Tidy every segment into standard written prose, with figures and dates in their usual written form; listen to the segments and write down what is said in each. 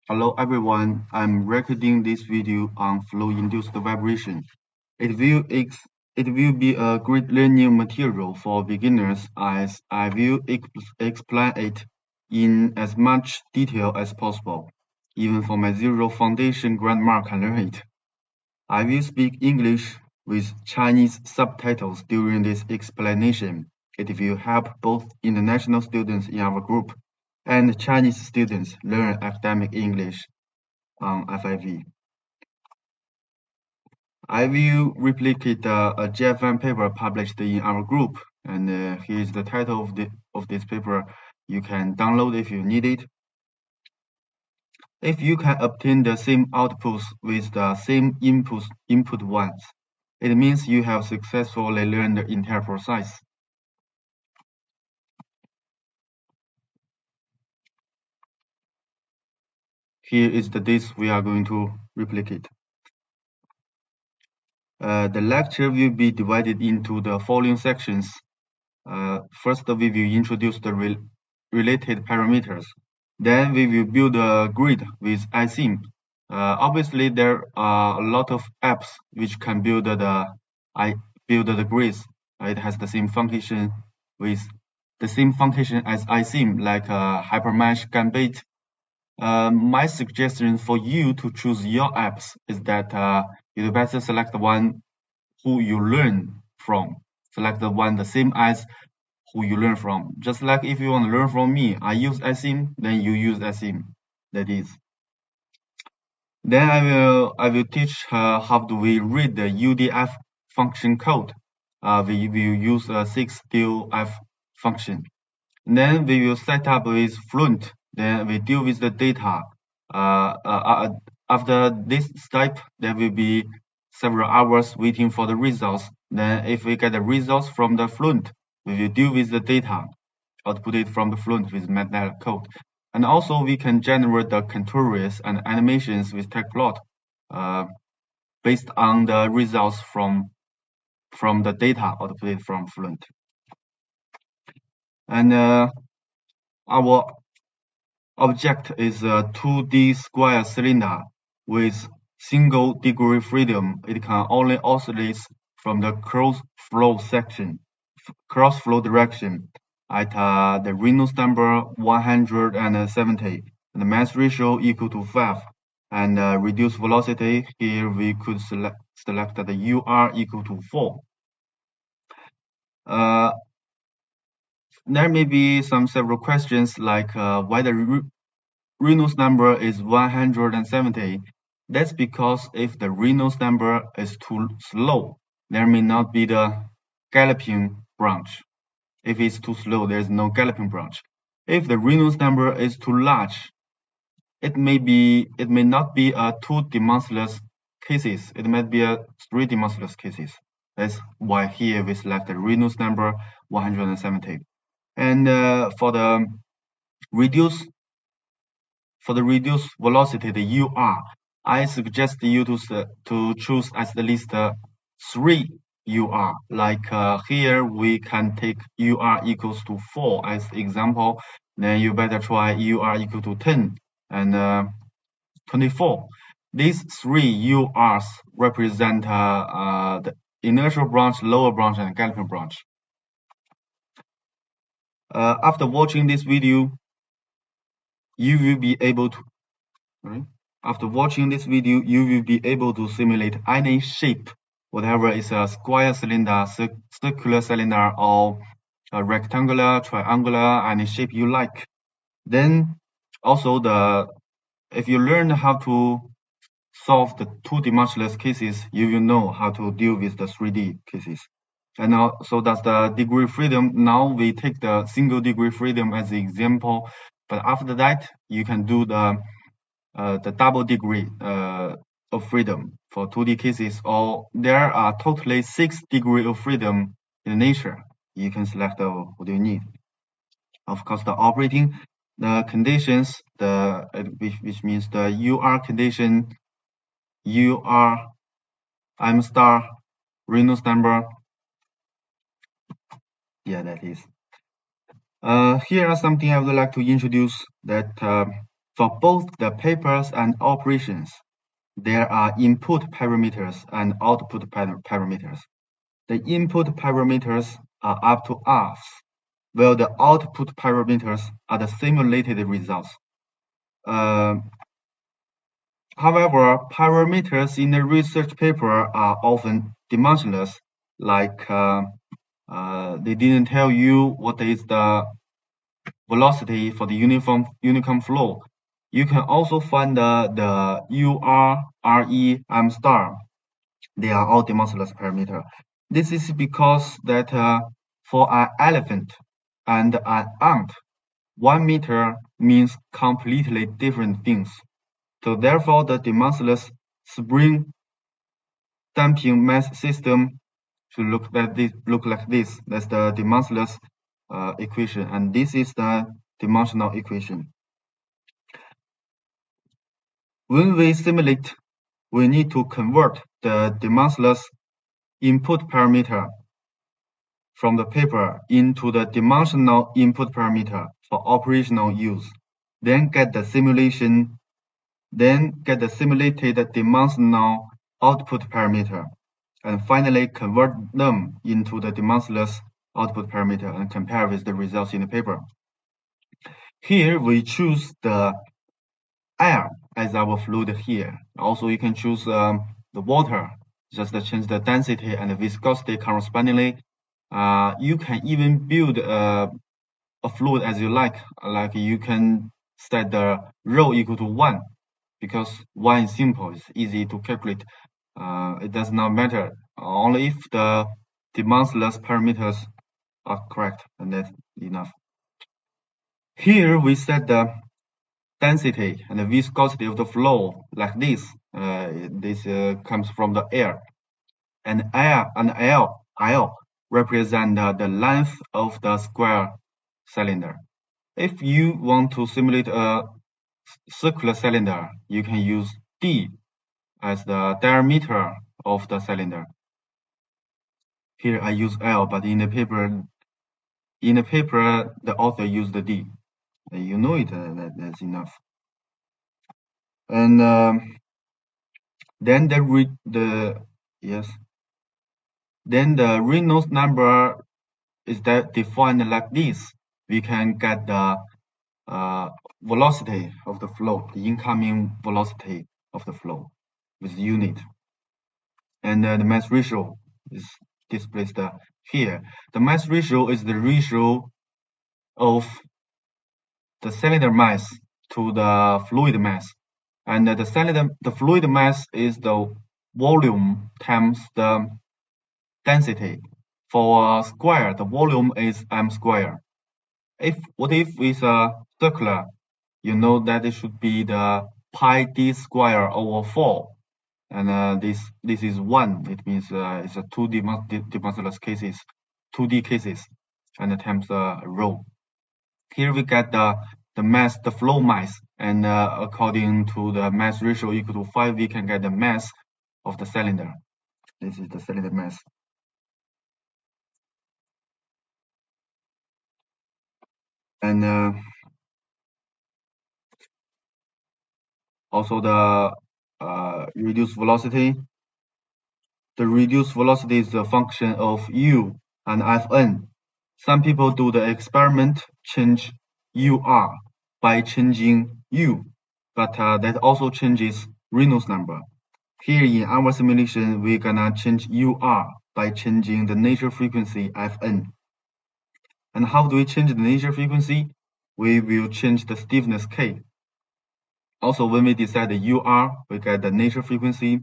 Hello everyone, I'm recording this video on flow-induced vibration. It will, it will be a great learning material for beginners as I will explain it in as much detail as possible. Even for my zero foundation grandma can learn it. I will speak English with Chinese subtitles during this explanation. It will help both international students in our group and Chinese students learn academic English on FIV. I will replicate a JFM paper published in our group, and here is the title of this paper. You can download if you need it. If you can obtain the same outputs with the same input ones, it means you have successfully learned the entire process. Here is the disk we are going to replicate. The lecture will be divided into the following sections. First, we will introduce the related parameters. Then we will build a grid with iSIM. Obviously, there are a lot of apps which can build the grids. It has the same function as iSIM, like Hypermesh, Gambit. My suggestion for you to choose your apps is that you better select the one who you learn from. Select the one the same as who you learn from. Just like if you want to learn from me, I use SIM, then you use SIM. That is. Then I will teach how do we read the UDF function code. We will use a 6DOF function. Then we will set up with Fluent. Then we deal with the data. After this step, there will be several hours waiting for the results. Then if we get the results from the Fluent, we will deal with the data, output it from the Fluent with MATLAB code. And also we can generate the contours and animations with TechPlot based on the results from the data output from Fluent. And our object is a 2D square cylinder with single degree freedom. It can only oscillate from the cross flow direction at the Reynolds number 170 and the mass ratio equal to 5 and reduced velocity. Here we could select the UR equal to 4. There may be several questions like why the Reynolds number is 170. That's because if the Reynolds number is too slow, there may not be the galloping branch. If it's too slow, there's no galloping branch. If the Reynolds number is too large, it may not be a 2-dimensionless cases. It might be a 3-dimensionless cases. That's why here we select the Reynolds number 170. And for the reduced velocity, the UR, I suggest you to choose at least 3 UR. Like here, we can take UR equals to 4 as example. Then you better try UR equal to 10 and 24. These 3 URs represent the inertial branch, lower branch, and galloping branch. After watching this video, you will be able to simulate any shape, whatever is a square cylinder, circular cylinder, or a rectangular, triangular, any shape you like. Then also if you learn how to solve the 2-dimensionless cases, you will know how to deal with the 3D cases. And so that's the degree freedom. Now we take the single degree freedom as the example, but after that you can do the double degree of freedom for 2D cases, or there are totally 6 degrees of freedom in nature. You can select what you need. Of course, the operating the conditions, which means the UR condition, UR, M star, Reynolds number. Yeah, that is. Here are something I would like to introduce that For both the papers and operations, there are input parameters and output parameters. The input parameters are up to us, while the output parameters are the simulated results. However, parameters in a research paper are often dimensionless, like they didn't tell you what is the velocity for the uniform flow. You can also find the UR, RE, M star. They are all dimensionless parameter. This is because that for an elephant and an ant, 1 meter means completely different things. So therefore, the dimensionless spring damping mass system should look like this. That's the dimensionless equation, and this is the dimensional equation. When we simulate, we need to convert the dimensionless input parameter from the paper into the dimensional input parameter for operational use, then get the simulated dimensional output parameter, and finally convert them into the dimensionless output parameter and compare with the results in the paper. Here we choose the air as our fluid here. Also, you can choose the water, just to change the density and the viscosity correspondingly. You can even build a fluid as you like you can set the rho equal to 1, because 1 is simple, it's easy to calculate. It does not matter, only if the dimensionless parameters are correct, and that's enough. Here we set the density and the viscosity of the flow like this. This comes from the air, and L represent the length of the square cylinder. If you want to simulate a circular cylinder, you can use D as the diameter of the cylinder. Here I use L, but in the paper, the author used the D. You know it. That's enough. And then the Reynolds number is defined like this. We can get the velocity of the flow, the incoming velocity of the flow with unit. And the mass ratio is displayed here. The mass ratio is the ratio of the cylinder mass to the fluid mass. And the fluid mass is the volume times the density. For a square, the volume is m squared. What if it's a circular? You know that it should be the pi d square over 4. And this is 1. It means it's a 2D dimensionless cases, 2D cases, and times rho. Here we get the mass, the flow mass, and according to the mass ratio equal to 5, we can get the mass of the cylinder. This is the cylinder mass. And also the reduced velocity. The reduced velocity is a function of u and Fn. Some people do the experiment, change ur by changing u, but that also changes Reynolds number. Here in our simulation, we're gonna change ur by changing the nature frequency Fn. And how do we change the nature frequency? We will change the stiffness K. Also, when we decide the ur, we get the nature frequency,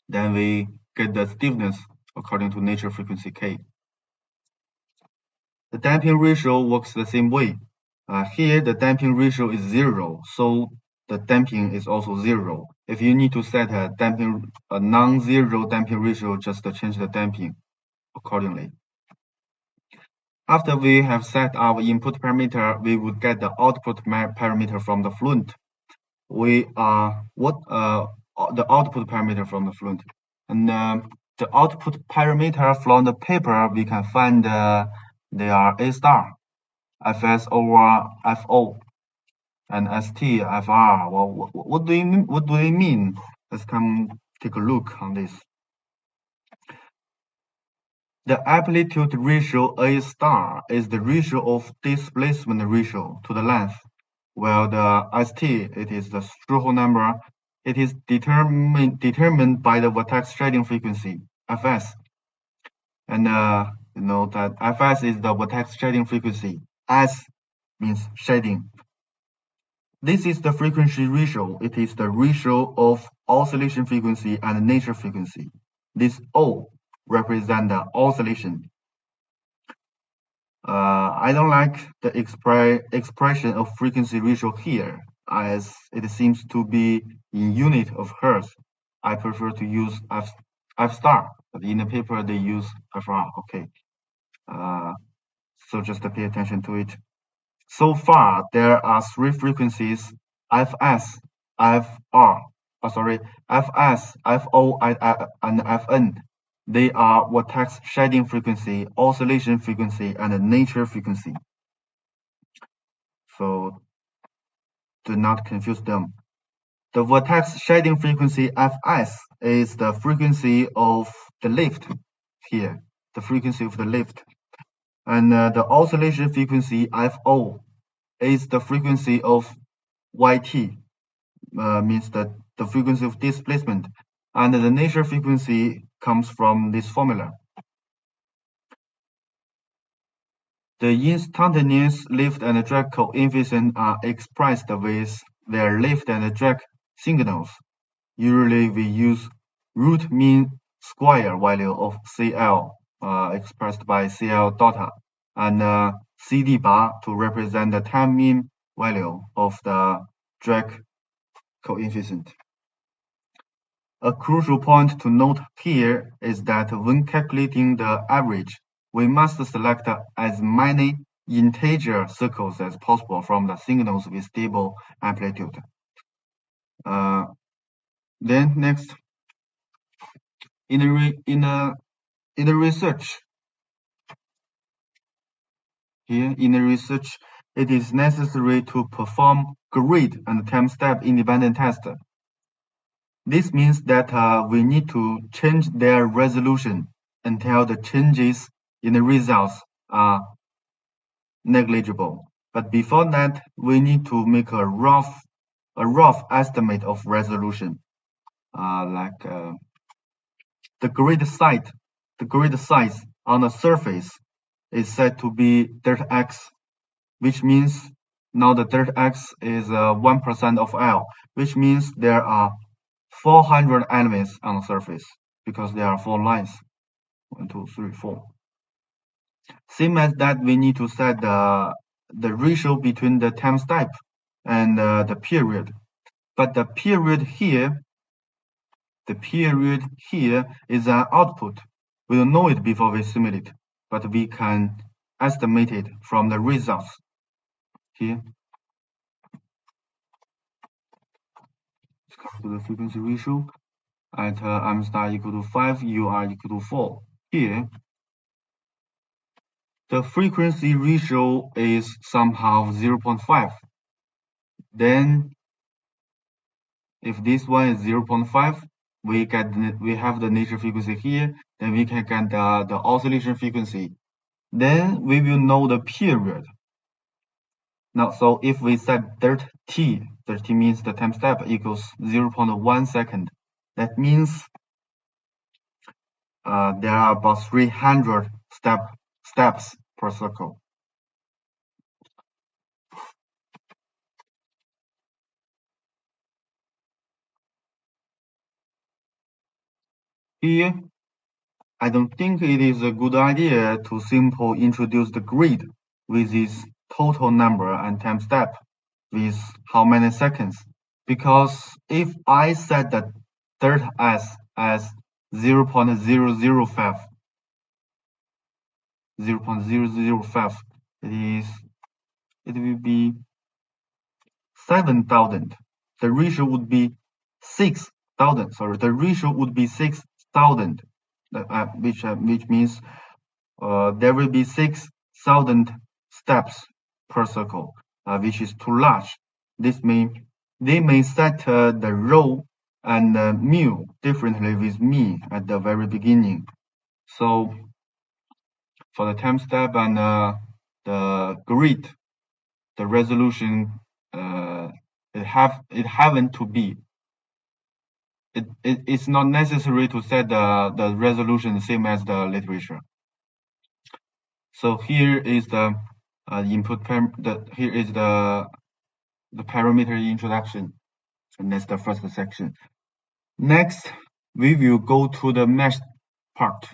then we get the stiffness according to nature frequency K. The damping ratio works the same way. Here, the damping ratio is 0, so the damping is also 0. If you need to set a non-zero damping ratio, just change the damping accordingly. After we have set our input parameter, we would get the output parameter from the fluent. The output parameter from the fluent, and the output parameter from the paper we can find they are A star, Fs over Fo. and ST, FR. Well, what do you mean? What do they mean? Let's come take a look on this. The amplitude ratio A star is the ratio of displacement ratio to the length, while the ST, it is the Strouhal number. It is determined by the vortex shedding frequency, Fs. And you know that Fs is the vortex shedding frequency. S means shedding. This is the frequency ratio. It is the ratio of oscillation frequency and nature frequency. This O represents the oscillation. I don't like the expression of frequency ratio here, as it seems to be in unit of hertz. I prefer to use F star, but in the paper they use FR. Okay, so just pay attention to it. So far, there are three frequencies: Fs, Fr. Fs, Fo, and Fn. They are vortex shedding frequency, oscillation frequency, and nature frequency. So do not confuse them. The vortex shedding frequency Fs is the frequency of the lift here, the frequency of the lift. And the oscillation frequency Fo is the frequency of Yt, means that the frequency of displacement. And the nature frequency comes from this formula. The instantaneous lift and drag coefficient are expressed with their lift and drag signals. Usually we use root mean square value of CL, expressed by CL data, and CD bar to represent the time mean value of the drag coefficient. A crucial point to note here is that when calculating the average, we must select as many integer circles as possible from the signals with stable amplitude. Then next, in the research, it is necessary to perform grid and time step independent tests. This means that we need to change their resolution until the changes in the results are negligible. But before that, we need to make a rough estimate of resolution, the grid size on the surface is said to be delta x, which means now the delta x is 1% of L, which means there are 400 elements on the surface because there are 4 lines. 1, 2, 3, 4. Same as that, we need to set the ratio between the time step and the period. But the period here is an output. We don't know it before we simulate, but we can estimate it from the results here. Let's come to the frequency ratio at m star equal to 5, ur equal to 4. Here, the frequency ratio is somehow 0.5. Then, if this one is 0.5, we have the nature frequency here. Then we can get the oscillation frequency. Then we will know the period. Now, so if we set delta t means the time step equals 0.1 second. That means there are about 300 steps per circle. Here, I don't think it is a good idea to simply introduce the grid with this total number and time step with how many seconds. Because if I set the delta s as 0.005, it will be 7,000. The ratio would be 6,000. Sorry, the ratio would be 6,000, which means there will be 6,000 steps per circle, which is too large. This means they may set the row and mu differently with me at the very beginning. So for the time step and the grid, the resolution it happen to be. It's not necessary to set the resolution the same as the literature. So here is the here is the parameter introduction, and that's the first section. Next, we will go to the mesh part.